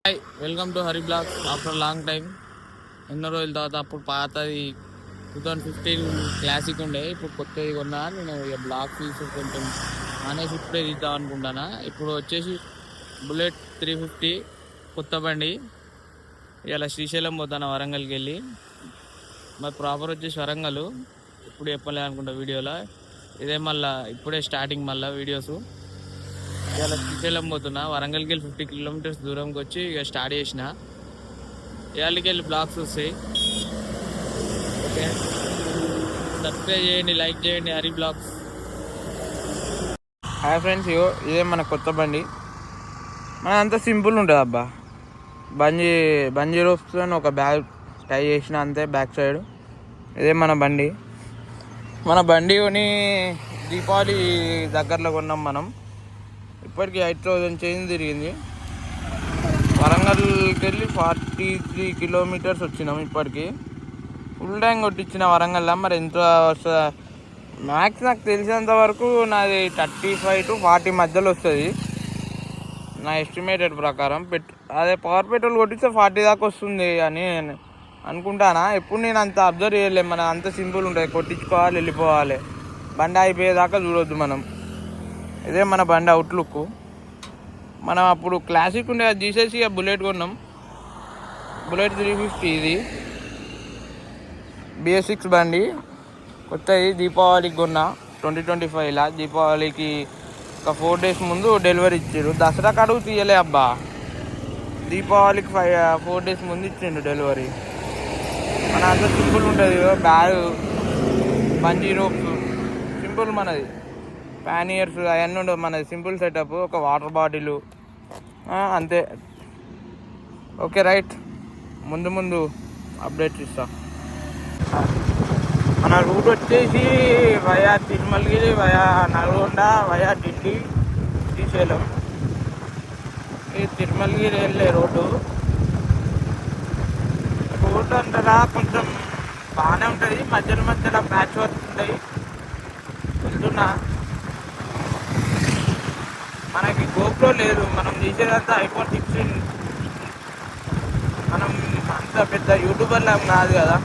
Hi, welcome to Hari blogs. After long time, ఎన్నో రోజుల తర్వాత. అప్పుడు పాతది 2015 క్లాసిక్ ఉండే, ఇప్పుడు కొత్తది కొన్నా. నేను ఇక బ్లాగ్ పీస్ కొంచెం అనేసి ఇప్పుడే తీద్దాం అనుకుంటానా. ఇప్పుడు వచ్చేసి బుల్లెట్ 350 కొత్త బండి. ఇలా శ్రీశైలం పోతాను, వరంగల్కి వెళ్ళి. మరి ప్రాపర్ వచ్చేసి వరంగల్. ఇప్పుడు చెప్పలే అనుకుంటా వీడియోలో. ఇదే మళ్ళీ ఇప్పుడే స్టార్టింగ్ మళ్ళీ వీడియోస్. ఇవాళ శ్రీశైలం పోతున్నా, వరంగల్కి వెళ్ళి 50 కిలోమీటర్స్ దూరంకి వచ్చి ఇక స్టార్ట్ చేసిన. ఇవాళకి వెళ్ళి బ్లాగ్స్ వస్తాయి. ఓకే, సబ్స్క్రైబ్ చేయండి, లైక్ చేయండి. హరి బ్లాగ్స్. హాయ్ ఫ్రెండ్స్, ఇదే మన కొత్త బండి. మన అంత సింపుల్ ఉంటుంది అబ్బా. బంజీ రోప్స్తో ఒక బ్యాగ్ టై చేసిన అంతే, బ్యాక్ సైడ్. ఇదే మన బండి. మన బండి కొని దీపావళి దగ్గరలో కొన్నాం మనం. ఇప్పటికి 8,000 చేంజ్ తిరిగింది. వరంగల్కి వెళ్ళి 43 కిలోమీటర్స్ వచ్చినాం ఇప్పటికి. ఫుల్ ట్యాంక్ కొట్టించిన వరంగల్లో. మరి ఎంత వస్తుంది మ్యాక్స్ నాకు తెలిసినంత వరకు నాది 35 to 40 మధ్యలో వస్తుంది నా ఎస్టిమేటెడ్ ప్రకారం. అదే పవర్ పెట్రోల్ కొట్టిస్తే 40 దాకా వస్తుంది అని అనుకుంటానా. ఎప్పుడు నేను అంత అబ్జర్వ్ చేయలేము. మన అంత సింపుల్ ఉంటుంది, కొట్టించుకోవాలి, వెళ్ళిపోవాలి. బండి అయిపోయేదాకా చూడొద్దు మనం. ఇదే మన బండి అవుట్లుక్. మనం అప్పుడు క్లాసిక్ ఉండే అది తీసేసి బుల్లెట్ కొన్నాం. బుల్లెట్ 350 ఇది BS6 బండి. కొత్తది దీపావళికి కొన్నా 2025. దీపావళికి ఒక 4 days ముందు డెలివరీ ఇచ్చారు. దసరా కడుగు తీయలే అబ్బా, దీపావళికి 4 days ముందు ఇచ్చిండు డెలివరీ. మన అంత సింపుల్ ఉంటుంది. బ్యాగ్, బంజీ రోప్స్ సింపుల్ మనది. ప్యానియర్స్ అవన్నీ ఉండవు. మనది సింపుల్ సెటప్. ఒక వాటర్ బాటిల్ అంతే. ఓకే రైట్, ముందు అప్డేట్స్ ఇస్తా. మన రూట్ వచ్చేసి via Tirumalagiri, via Nalgonda, via Delhi, Srisailam. ఈ తిరుమలగిరి వెళ్ళే రోడ్డు అంటారా కొంచెం బాగానే ఉంటుంది. మధ్యలో ప్యాచ్ వర్క్ ఉంటాయి. వెళ్తున్నా. మనకి గోప్రో లేదు, మనం తీసేదంతా iPhone 16. మనం అంత పెద్ద యూట్యూబర్లు కాదు కదా.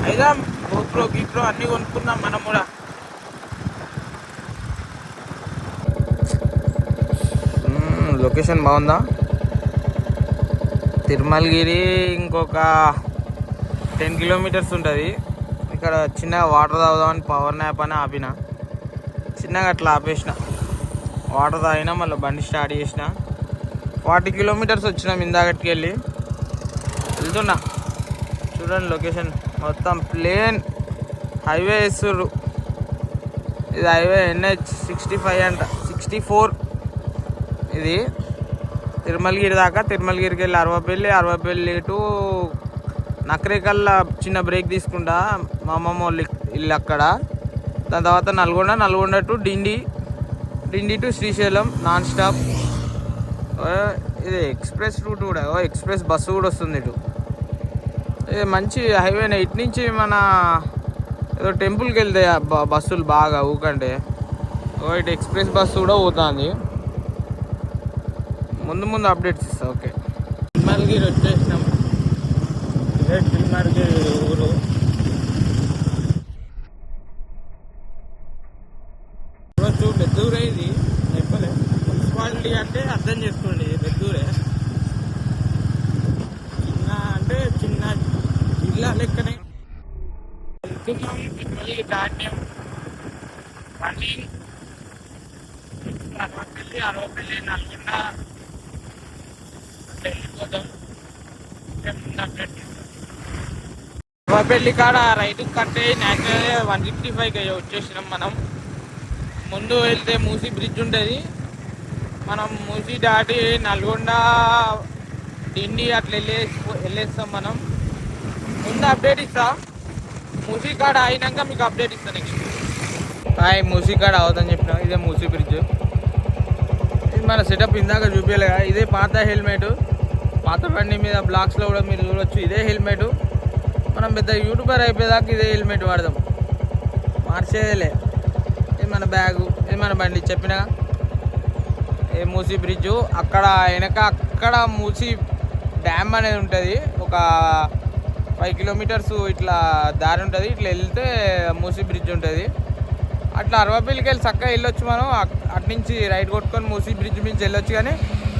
అయినా గోప్రో అన్నీ కొనుక్కున్నాం మనం కూడా. లొకేషన్ బాగుందా? తిరుమలగిరి ఇంకొక 10 kilometers ఉంటుంది. ఇక్కడ చిన్నగా వాటర్ తాగుదామని పవర్ న్యాప్ అని ఆపిన. చిన్నగా అట్లా ఆపేసిన, వాటర్ తాగినా మళ్ళీ బండి స్టార్ట్ చేసిన. 40 kilometers వచ్చినాం ఇందాకటికి వెళ్ళి. వెళ్తున్నా. చూడండి లొకేషన్ మొత్తం ప్లేన్ హైవే వేస్తుర్రు. ఇది హైవే NH 65 అంట, 64 ఇది. తిరుమలగిరి దాకా. తిరుమలగిరికి వెళ్ళి అరవపల్లి టు నకరేకల్లా చిన్న బ్రేక్ తీసుకుంటా. మా అమ్మమ్మ వాళ్ళు ఇల్లు అక్కడ. దాని తర్వాత Nalgonda to Dindi to Srisailam non stop. ఇది ఎక్స్ప్రెస్ రూట్ కూడా, ఎక్స్ప్రెస్ బస్సు కూడా వస్తుంది ఇటు. ఇది మంచి హైవేనే. ఇటు నుంచి మన ఏదో టెంపుల్కి వెళ్తాయి బస్సులు బాగా ఊకంటే. ఇటు ఎక్స్ప్రెస్ బస్సు కూడా పోతుంది. ముందు అప్డేట్స్ ఇస్తా. ఓకే, తిరుమలగిరి వచ్చేసినాం. ఇదే తిరుమలగిరి ఊరు. పెద్దూరే ఇది. చెప్పలే, మున్సిపాలిటీ అంటే అర్థం చేసుకోండి, పెద్దూరే. చిన్న జిల్లా లెక్కనే. మళ్ళీ ధాన్యం మళ్ళీ అరవపల్లి నల్గొండ వెళ్ళిపోతాం. అరవపల్లి కాడ రైతు కట్టే న్యాచురల్ 165 వచ్చేసినాం మనం. ముందు వెళ్తే మూసీ బ్రిడ్జ్ ఉంటుంది. మనం మూసీ దాటి నల్గొండ, డిండి అట్లా వెళ్ళేస్తాం మనం. ముందు అప్డేట్ ఇస్తా. మూసీ కాడ అయినాక మీకు అప్డేట్ ఇస్తా నెక్స్ట్. మూసీ కాడ అవుతుందని చెప్పిన. ఇదే మూసీ బ్రిడ్జ్. ఇది మన సెటప్ ఇందాక చూపించలేగా. ఇదే పాత హెల్మెట్. పాత బండి మీద బ్లాక్స్లో కూడా మీరు చూడవచ్చు. ఇదే హెల్మెట్. మనం పెద్ద యూట్యూబర్ అయిపోయేదాకా ఇదే హెల్మెట్ వాడదాం, మార్చేదేలే. ఇది మన బ్యాగు, ఇది మన బండి. చెప్పినగా మూసీ బ్రిడ్జు అక్కడ వెనక. అక్కడ మూసీ డ్యామ్ అనేది ఉంటుంది. ఒక 5 కిలోమీటర్స్ ఇట్లా దారి ఉంటుంది. ఇట్లా వెళ్తే మూసీ బ్రిడ్జ్ ఉంటుంది. అట్లా అరవపల్లికి వెళ్ళి చక్కగా వెళ్ళొచ్చు మనం. అటు నుంచి రైట్ కొట్టుకొని మూసీ బ్రిడ్జ్ నుంచి వెళ్ళొచ్చు. కానీ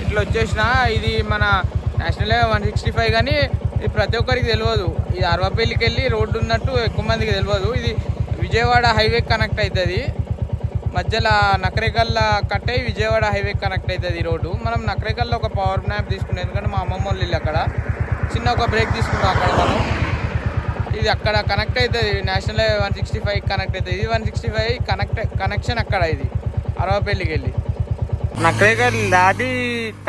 ఇట్లా వచ్చేసిన ఇది మన నేషనల్ హైవే 165 కానీ ఇది ప్రతి ఒక్కరికి తెలియదు. ఇది అరవపల్లికి వెళ్ళి రోడ్డు ఉన్నట్టు ఎక్కువ మందికి తెలియదు. ఇది విజయవాడ హైవే కనెక్ట్ అవుతుంది. మధ్యలో నకరేకల్లా కట్ అయ్యి విజయవాడ హైవే కనెక్ట్ అవుతుంది ఈ రోడ్డు. మనం నకరేకల్లో ఒక పవర్ మ్యాప్ తీసుకున్నాం, ఎందుకంటే మా అమ్మమ్మ వాళ్ళు ఇల్లు అక్కడ. చిన్న ఒక బ్రేక్ తీసుకున్నాం అక్కడ మనం. ఇది అక్కడ కనెక్ట్ అవుతుంది, నేషనల్ హైవే 165 కనెక్ట్ అవుతుంది. ఇది 165 కనెక్షన్ అక్కడ. ఇది అరవపల్లికి వెళ్ళి నకరేకల్ దాటి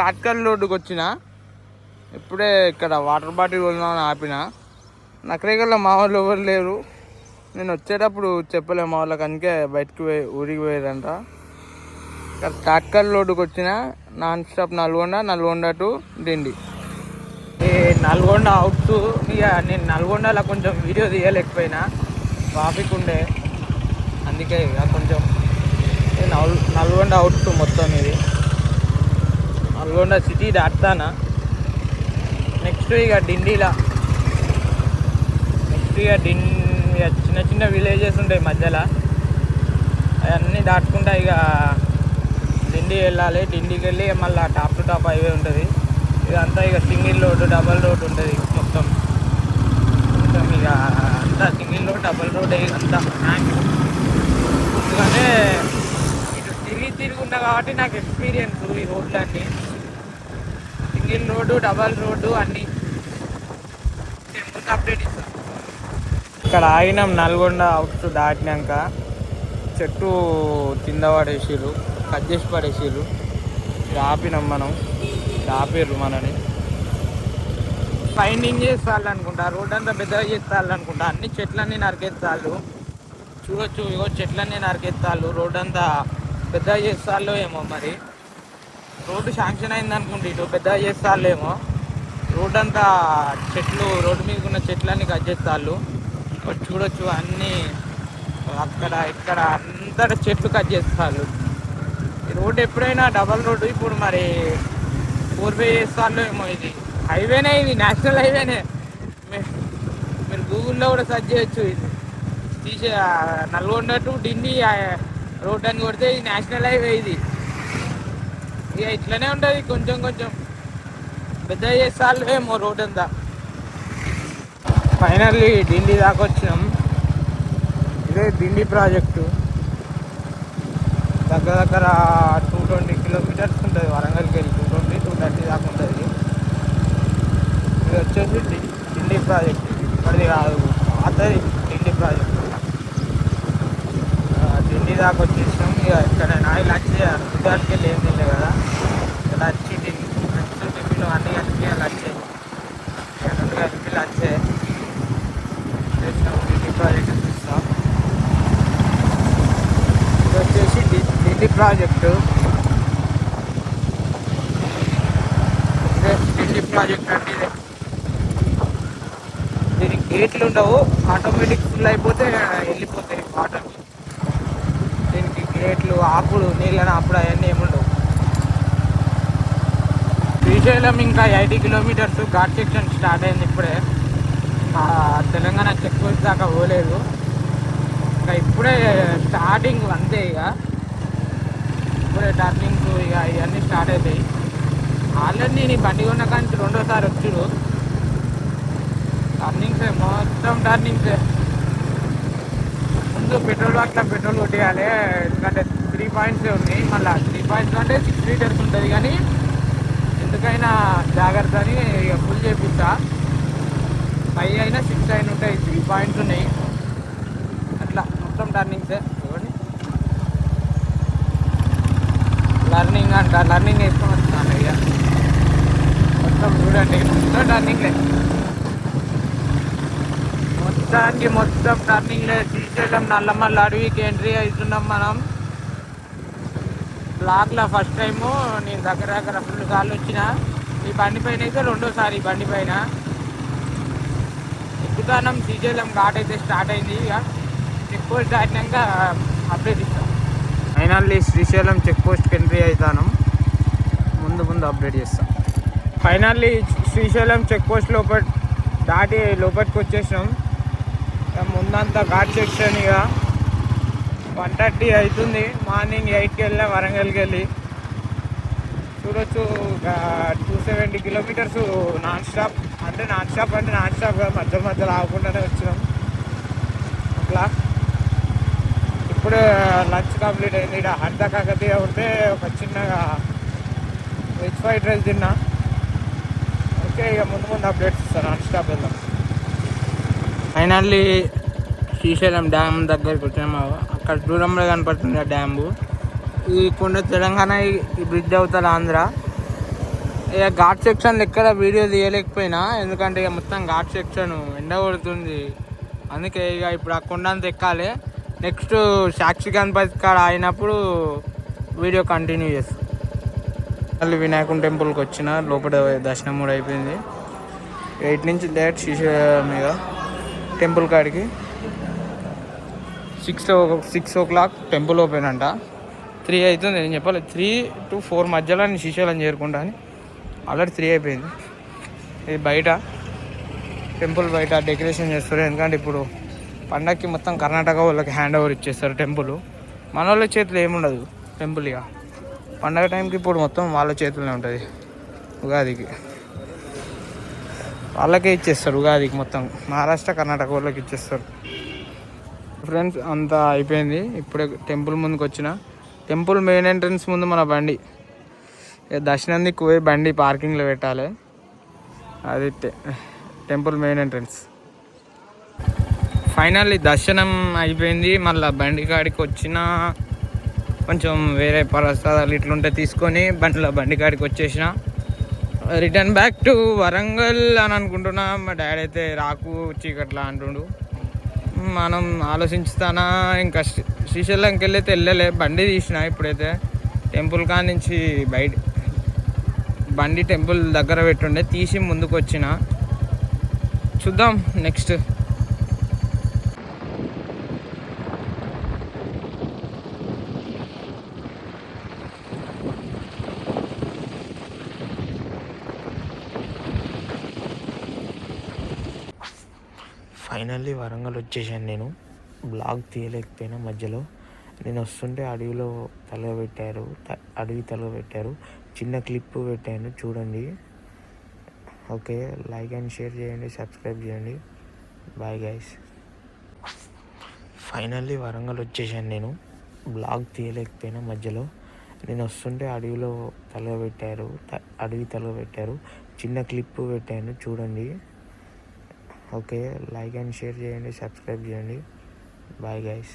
తాత్కాల్ రోడ్డుకి వచ్చిన. ఇప్పుడే ఇక్కడ వాటర్ బాటిల్ కొన్నామని ఆపిన. నకరేకల్లో మా వాళ్ళు ఎవరు లేరు. నేను వచ్చేటప్పుడు చెప్పలే మా వాళ్ళకి, అందుకే బయటకు ఊరికి పోయారంట. ఇక్కడ తాత్కాల్ రోడ్డుకి వచ్చిన. నాన్ స్టాప్ నల్గొండ టు డిండి. ఈ నల్గొండ అవుట్స్ ఇక నేను నల్గొండలో కొంచెం వీడియో తీయలేకపోయినా, ట్రాఫిక్ ఉండే. అందుకే ఇక కొంచెం నల్గొండ అవుట్స్ మొత్తం ఇది. నల్గొండ సిటీ దాటుతానా. నెక్స్ట్ ఇక డిండిలా. నెక్స్ట్ ఇక చిన్న చిన్న విలేజెస్ ఉంటాయి మధ్యలో, అవన్నీ దాటుకుంటా ఇక డిండి వెళ్ళాలి. డిండికి వెళ్ళి మళ్ళీ టాప్ టు టాప్ హైవే ఉంటుంది. ఇదంతా ఇక సింగిల్ రోడ్డు, డబల్ రోడ్ ఉంటుంది మొత్తం. ఇక అంతా సింగిల్ రోడ్, డబల్ రోడ్ అంతా. ఎందుకంటే ఇటు తిరిగి ఉన్నా కాబట్టి నాకు ఎక్స్పీరియన్స్ ఈ రోడ్లన్నీ. సింగిల్ రోడ్డు, డబల్ రోడ్డు అన్నీ ముందు అప్డేట్ ఇస్తాను. ఇక్కడ ఆగినాం నల్గొండ అవుట్స్ దాటినాక. చెట్టు కింద పడేసిర్రు, కట్ చేసి పడేసిర్రు. ఆపినాం మనం, ఆపిర్రు మనని. ఫైండింగ్ చేస్తాళ్ళు అనుకుంటా, రోడ్ అంతా పెద్దగా చేస్తాళ్ళు అనుకుంటా. అన్ని చెట్లన్నీ నరికేస్తాళ్ళు. చూడొచ్చు, ఇగో చెట్లన్నీ నరికేస్తాళ్ళు. రోడ్ అంతా పెద్దగా చేస్తాళ్ళు ఏమో మరి. రోడ్డు శాంక్షన్ అయింది అనుకుంటే ఇటు పెద్దగా చేస్తాళ్ళు ఏమో. రోడ్ అంతా చెట్లు, రోడ్డు మీద ఉన్న చెట్లన్నీ కట్ చేస్తాళ్ళు. చూడొచ్చు అన్నీ అక్కడ ఇక్కడ అంతటా చెట్లు కట్ చేస్తాళ్ళు. ఈ రోడ్డు ఎప్పుడైనా డబల్ రోడ్డు, ఇప్పుడు మరి 4 వే చేస్తాళ్ళు ఏమో. ఇది హైవేనే, ఇది నేషనల్ హైవేనే. మీరు గూగుల్లో కూడా సెర్చ్ చేయొచ్చు. ఇది నల్గొండ టు డిండి రోడ్ అని కొడితే ఇది నేషనల్ హైవే. ఇది ఇక ఇట్లనే ఉంటుంది, కొంచెం కొంచెం పెద్ద చేస్తాళ్ళు ఏమో రోడ్ అంతా. ఫైనల్లీ డిండి దాకా వచ్చినాం. ఇదే డిండి ప్రాజెక్టు. దగ్గర 220 కిలోమీటర్స్ ఉంటుంది వరంగల్కి వెళ్ళి. 220-230 దాకా ఉంటుంది. ఇది వచ్చేసి డిండి ప్రాజెక్ట్. ఇప్పటిది కాదు, పాతది డిండి ప్రాజెక్ట్. డిండి దాకా వచ్చేసాం. ఇక ఇక్కడ నాయి లంచ్ గుజరాత్కి వెళ్ళి ఏం తినలే కదా. లంచ్ టిఫిన్ అన్నీ కలిపి లంచ్ కలిపి లంచ్ చేసినాం. డిండి ప్రాజెక్ట్ చూస్తాం. ఇది వచ్చేసి డిండి ప్రాజెక్టు. డిండి ప్రాజెక్ట్ అంటే ఇదే. దీనికి గేట్లు ఉండవు, ఆటోమేటిక్ ఫుల్ అయిపోతే వెళ్ళిపోతాయి వాటర్. దీనికి గేట్లు ఆపుడు, నీళ్ళని ఆపుడు అవన్నీ ఏముండవు. శ్రీశైలం ఇంకా 80 కిలోమీటర్స్ ఘాట్ సెక్షన్ స్టార్ట్ అయింది ఇప్పుడే. తెలంగాణ చెక్ పోస్ట్ దాకా పోలేదు ఇంకా. ఇప్పుడే స్టార్టింగ్ అంతే. ఇక ఇప్పుడే టర్నింగ్స్ ఇక ఇవన్నీ స్టార్ట్ అవుతాయి. ఆల్రెడీ నేను బండి కొన్న కానీ 2వ సారి వచ్చుడు. టర్నింగ్సే, మొత్తం టర్నింగ్సే. ముందు పెట్రోల్ బంక్లో పెట్రోల్ కొట్టేయాలి, ఎందుకంటే 3 పాయింట్సే ఉన్నాయి. మళ్ళీ 3 పాయింట్స్ అంటే 6 లీటర్స్ ఉంటుంది. కానీ ఎందుకైనా జాగ్రత్త అని ఇక ఫుల్ చేపిస్తా. 5 అయినా 6 అయినా ఉంటాయి, 3 పాయింట్స్ ఉన్నాయి. అట్లా మొత్తం టర్నింగ్సే. చూడండి, లర్నింగ్ అంట, లర్నింగ్ వేసుకొని వస్తున్నాను. ఇక మొత్తం చూడండి, మొత్తం టర్నింగ్లే. మొత్తం టర్నింగ్లే. శ్రీశైలం నల్లమల్ల అడవికి ఎంట్రీ అవుతున్నాం మనం. బ్లాక్లో ఫస్ట్ టైము. నేను దగ్గర 2 సార్లు వచ్చిన. ఈ బండి పైన అయితే 2వ సారి. ఈ బండి పైన ఎక్కుతానం. శ్రీశైలం ఘాట్ అయితే స్టార్ట్ అయింది. ఇక చెక్ పోస్ట్ దాటినాక అప్డేట్ ఇస్తాం. ఫైనల్లీ శ్రీశైలం చెక్ పోస్ట్కి ఎంట్రీ అవుతాను. ముందు అప్డేట్ చేస్తాం. ఫైనల్లీ శ్రీశైలం చెక్ పోస్ట్ దాటి లోపలికి వచ్చేసినాం. ముందంతా ఘాట్ సెక్షన్. ఇక 1:30 అవుతుంది. మార్నింగ్ 8కి వెళ్ళా వరంగల్కి వెళ్ళి. చూడొచ్చు 270 కిలోమీటర్స్ నాన్ స్టాప్ అంటే నాన్ స్టాప్ కాదు, మధ్యలో ఆగకుండానే వచ్చినాం అట్లా. ఇప్పుడు లంచ్ కంప్లీట్ అయింది. ఇక్కడ హంత కాకతీయ ఉంటే ఒక చిన్నగా వెజ్ ఫ్రైడ్ రైస్ తిన్నా. ఓకే, ఇక ముందు అప్డేట్స్ ఇస్తాను. నాన్ స్టాప్ వెళ్దాం. ఫైనల్లీ శ్రీశైలం డ్యామ్ దగ్గరికి వచ్చినాము. అక్కడ దూరంలో కనపడుతుంది ఆ డ్యాము. ఈ కొండ తెలంగాణ, ఈ బ్రిడ్జ్ అవుతుంది ఆంధ్ర. ఇక ఘాట్ సెక్షన్ ఎక్కడ వీడియో తీయలేకపోయినా, ఎందుకంటే ఇక మొత్తం ఘాట్ సెక్షన్ ఎండ కొడుతుంది. అందుకే ఇక ఇప్పుడు ఆ కొండ అంతా ఎక్కాలి. నెక్స్ట్ సాక్షి గణపతి కాడ అయినప్పుడు వీడియో కంటిన్యూ చేస్తాం. మళ్ళీ వినాయకుని టెంపుల్కి వచ్చిన లోపల దర్శనం కూడా అయిపోయింది. 8 నుంచి డైరెక్ట్ శ్రీశైలం మీద టెంపుల్ కాడికి. 6 o'clock టెంపుల్ ఓపెన్ అంట. 3 అవుతుంది. నేను చెప్పాలి 3 to 4 మధ్యలో నేను శ్రీశైలం చేరుకుంటా అని. ఆల్రెడీ 3 అయిపోయింది. ఇది బయట టెంపుల్ బయట డెకరేషన్ చేస్తారు. ఎందుకంటే ఇప్పుడు పండగకి మొత్తం కర్ణాటక వాళ్ళకి హ్యాండ్ ఓవర్ ఇచ్చేస్తారు టెంపుల్. మన వాళ్ళ చేతిలో ఏముండదు టెంపుల్. ఇక పండగ టైంకి ఇప్పుడు మొత్తం వాళ్ళ చేతుల్లోనే ఉంటుంది. ఉగాదికి వాళ్ళకే ఇచ్చేస్తారు. ఉగాదికి మొత్తం మహారాష్ట్ర కర్ణాటక వాళ్ళకి ఇచ్చేస్తారు. ఫ్రెండ్స్ అంతా అయిపోయింది. ఇప్పుడే టెంపుల్ ముందుకు వచ్చిన. టెంపుల్ మెయిన్ ఎంట్రన్స్ ముందు మన బండి దర్శనానికి పోయి బండి పార్కింగ్లో పెట్టాలి. అది టెంపుల్ మెయిన్ ఎంట్రన్స్. ఫైనల్లీ దర్శనం అయిపోయింది. మళ్ళీ బండి కాడికి వచ్చిన కొంచెం వేరే ప్రసాదాలు ఇట్లుంటే తీసుకొని బండి కాడికి వచ్చేసిన. రిటర్న్ బ్యాక్ టు వరంగల్ అని అనుకుంటున్నా. మా డాడీ అయితే రాకు చీకట్లా అంటుండు. మనం ఆలోచించుతానా ఇంకా శ్రీశైలంకి వెళ్ళైతే వెళ్ళలే. బండి తీసిన ఇప్పుడైతే టెంపుల్ కాడ నుంచి బండి టెంపుల్ దగ్గర పెట్టుండే తీసి ముందుకు వచ్చిన. చూద్దాం నెక్స్ట్. ఫైనల్లీ వరంగల్ వచ్చేసాను. నేను బ్లాగ్ తీయలేకపోయినా మధ్యలో. నేను వస్తుంటే అడవి తలగబెట్టారు. చిన్న క్లిప్ పెట్టాను చూడండి. ఓకే, లైక్ అండ్ షేర్ చేయండి, సబ్స్క్రైబ్ చేయండి. Bye guys. ఫైనల్లీ వరంగల్ వచ్చేసాను. నేను బ్లాగ్ తీయలేకపోయినా మధ్యలో. నేను వస్తుంటే అడవి తలగబెట్టారు. చిన్న క్లిప్ పెట్టాను చూడండి. ఓకే, లైక్ అండ్ షేర్ చేయండి, సబ్స్క్రైబ్ చేయండి. Bye guys.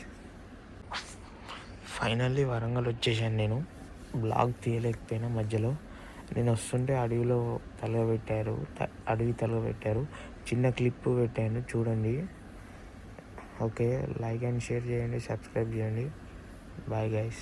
ఫైనల్లీ వరంగల్ వచ్చేసాను. నేను బ్లాగ్ తీయలేకపోయినా మధ్యలో. నేను వస్తుంటే అడవి తలగబెట్టారు. చిన్న క్లిప్ పెట్టాను చూడండి. ఓకే, లైక్ అండ్ షేర్ చేయండి, సబ్స్క్రైబ్ చేయండి. Bye guys.